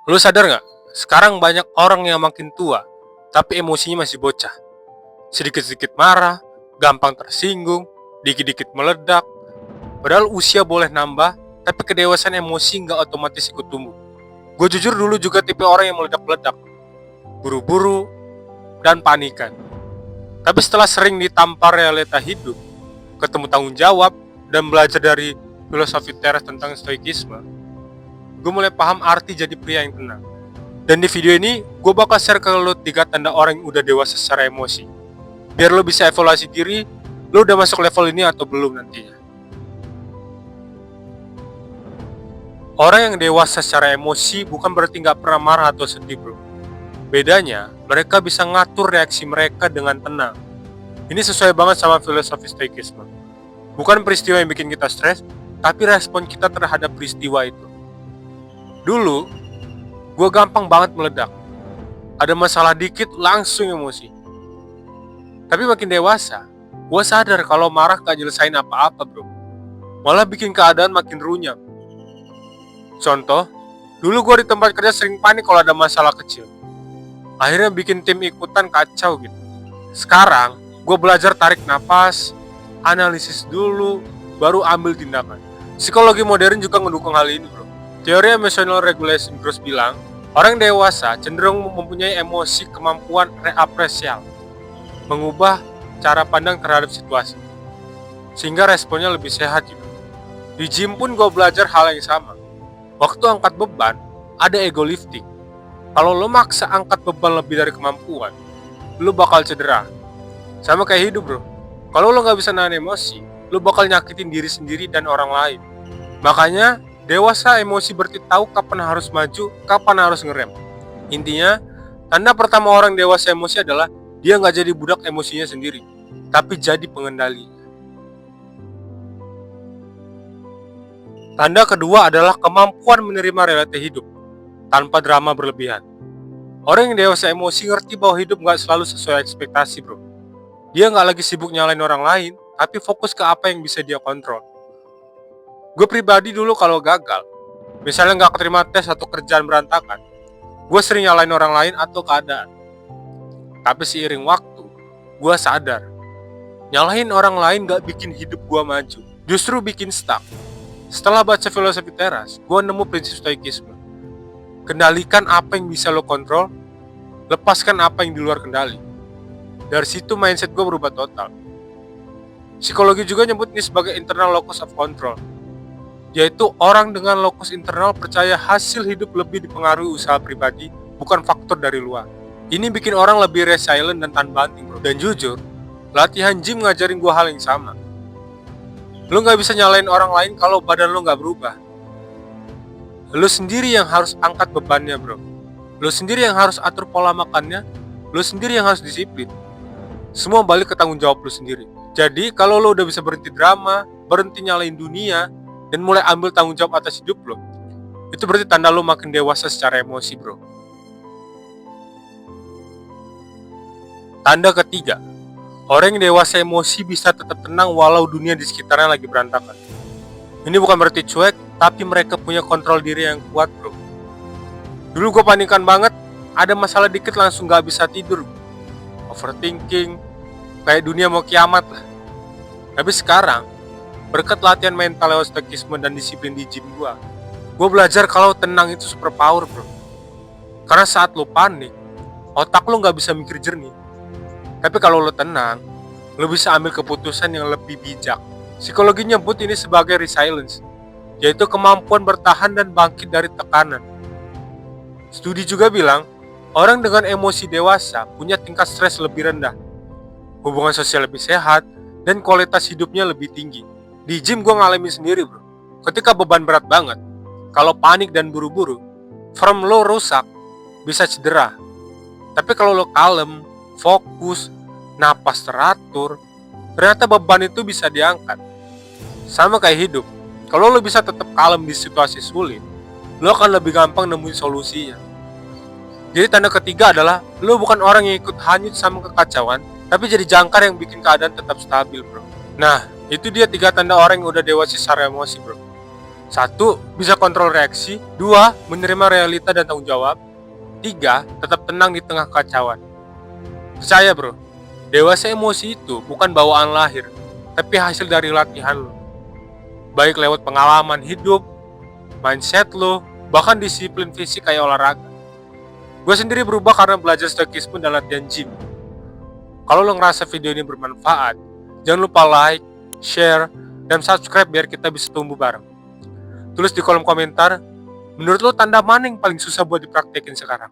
Lu sadar nggak? Sekarang banyak orang yang makin tua, tapi emosinya masih bocah. Sedikit-sedikit marah, gampang tersinggung, dikit-dikit meledak. Padahal usia boleh nambah, tapi kedewasaan emosi nggak otomatis ikut tumbuh. Gue jujur dulu juga tipe orang yang meledak-meledak, buru-buru, dan panikan. Tapi setelah sering ditampar realita hidup, ketemu tanggung jawab, dan belajar dari filosofi teras tentang stoikisme, gue mulai paham arti jadi pria yang tenang. Dan di video ini, gue bakal share ke lo 3 tanda orang yang udah dewasa secara emosi. Biar lo bisa evaluasi diri, lo udah masuk level ini atau belum nantinya. Orang yang dewasa secara emosi bukan berarti nggak pernah marah atau sedih, bro. Bedanya, mereka bisa ngatur reaksi mereka dengan tenang. Ini sesuai banget sama filosofi stoikisme. Bukan peristiwa yang bikin kita stres, tapi respon kita terhadap peristiwa itu. Dulu, gue gampang banget meledak. Ada masalah dikit, langsung emosi. Tapi makin dewasa, gue sadar kalau marah gak nyelesain apa-apa, bro. Malah bikin keadaan makin runyam. Contoh, dulu gue di tempat kerja sering panik kalau ada masalah kecil. Akhirnya bikin tim ikutan kacau gitu. Sekarang, gue belajar tarik napas, analisis dulu, baru ambil tindakan. Psikologi modern juga ngedukung hal ini, bro. Teori emotional regulation Gross bilang, orang dewasa cenderung mempunyai emosi kemampuan reapresial, mengubah cara pandang terhadap situasi, sehingga responnya lebih sehat juga. Di gym pun gue belajar hal yang sama. Waktu angkat beban, ada ego lifting. Kalau lo maksa angkat beban lebih dari kemampuan, lo bakal cedera. Sama kayak hidup, bro. Kalau lo gak bisa nahan emosi, lo bakal nyakitin diri sendiri dan orang lain. Makanya, dewasa emosi berarti tahu kapan harus maju, kapan harus ngerem. Intinya, tanda pertama orang dewasa emosi adalah dia nggak jadi budak emosinya sendiri, tapi jadi pengendali. Tanda kedua adalah kemampuan menerima realita hidup, tanpa drama berlebihan. Orang yang dewasa emosi ngerti bahwa hidup nggak selalu sesuai ekspektasi, bro. Dia nggak lagi sibuk nyalain orang lain, tapi fokus ke apa yang bisa dia kontrol. Gue pribadi dulu kalau gagal, misalnya nggak keterima tes atau kerjaan berantakan, gue sering nyalain orang lain atau keadaan. Tapi seiring waktu, gue sadar, nyalahin orang lain gak bikin hidup gue maju, justru bikin stuck. Setelah baca filosofi teras, gue nemu prinsip stoikisme. Kendalikan apa yang bisa lo kontrol, lepaskan apa yang di luar kendali. Dari situ mindset gue berubah total. Psikologi juga nyebut ini sebagai internal locus of control, yaitu orang dengan locus internal percaya hasil hidup lebih dipengaruhi usaha pribadi, bukan faktor dari luar. Ini bikin orang lebih resilient dan tahan banting, bro. Dan jujur, latihan gym ngajarin gue hal yang sama. Lu gak bisa nyalain orang lain kalau badan lu gak berubah. Lu sendiri yang harus angkat bebannya, bro. Lu sendiri yang harus atur pola makannya. Lu sendiri yang harus disiplin. Semua balik ke tanggung jawab lu sendiri. Jadi, kalau lu udah bisa berhenti drama, berhenti nyalain dunia, dan mulai ambil tanggung jawab atas hidup lu, itu berarti tanda lu makin dewasa secara emosi, bro. Tanda ketiga, orang yang dewasa emosi bisa tetap tenang walau dunia di sekitarnya lagi berantakan. Ini bukan berarti cuek, tapi mereka punya kontrol diri yang kuat, bro. Dulu gue panikan banget, ada masalah dikit langsung gak bisa tidur. Overthinking, kayak dunia mau kiamat lah. Tapi sekarang, berkat latihan mental lewat stoikisme dan disiplin di gym gue belajar kalau tenang itu super power, bro. Karena saat lo panik, otak lo gak bisa mikir jernih. Tapi kalau lo tenang, lo bisa ambil keputusan yang lebih bijak. Psikologi nyebut ini sebagai resilience, yaitu kemampuan bertahan dan bangkit dari tekanan. Studi juga bilang, orang dengan emosi dewasa punya tingkat stres lebih rendah, hubungan sosial lebih sehat, dan kualitas hidupnya lebih tinggi. Di gym gue ngalamin sendiri, bro. Ketika beban berat banget, kalau panik dan buru-buru, form lo rusak, bisa cedera. Tapi kalau lo kalem, fokus, napas teratur, ternyata beban itu bisa diangkat. Sama kayak hidup, kalau lo bisa tetap kalem di situasi sulit, lo akan lebih gampang nemuin solusinya. Jadi tanda ketiga adalah lo bukan orang yang ikut hanyut sama kekacauan, tapi jadi jangkar yang bikin keadaan tetap stabil, bro. Nah, itu dia 3 tanda orang yang udah dewasa secara emosi, bro. Satu, bisa kontrol reaksi. Dua, menerima realita dan tanggung jawab. Tiga, tetap tenang di tengah kekacauan. Percaya bro, dewasa emosi itu bukan bawaan lahir, tapi hasil dari latihan lo. Baik lewat pengalaman hidup, mindset lo, bahkan disiplin fisik kayak olahraga. Gue sendiri berubah karena belajar stoikisme dan latihan gym. Kalau lo ngerasa video ini bermanfaat, jangan lupa like, share, dan subscribe biar kita bisa tumbuh bareng. Tulis di kolom komentar, menurut lo tanda mana yang paling susah buat dipraktekin sekarang?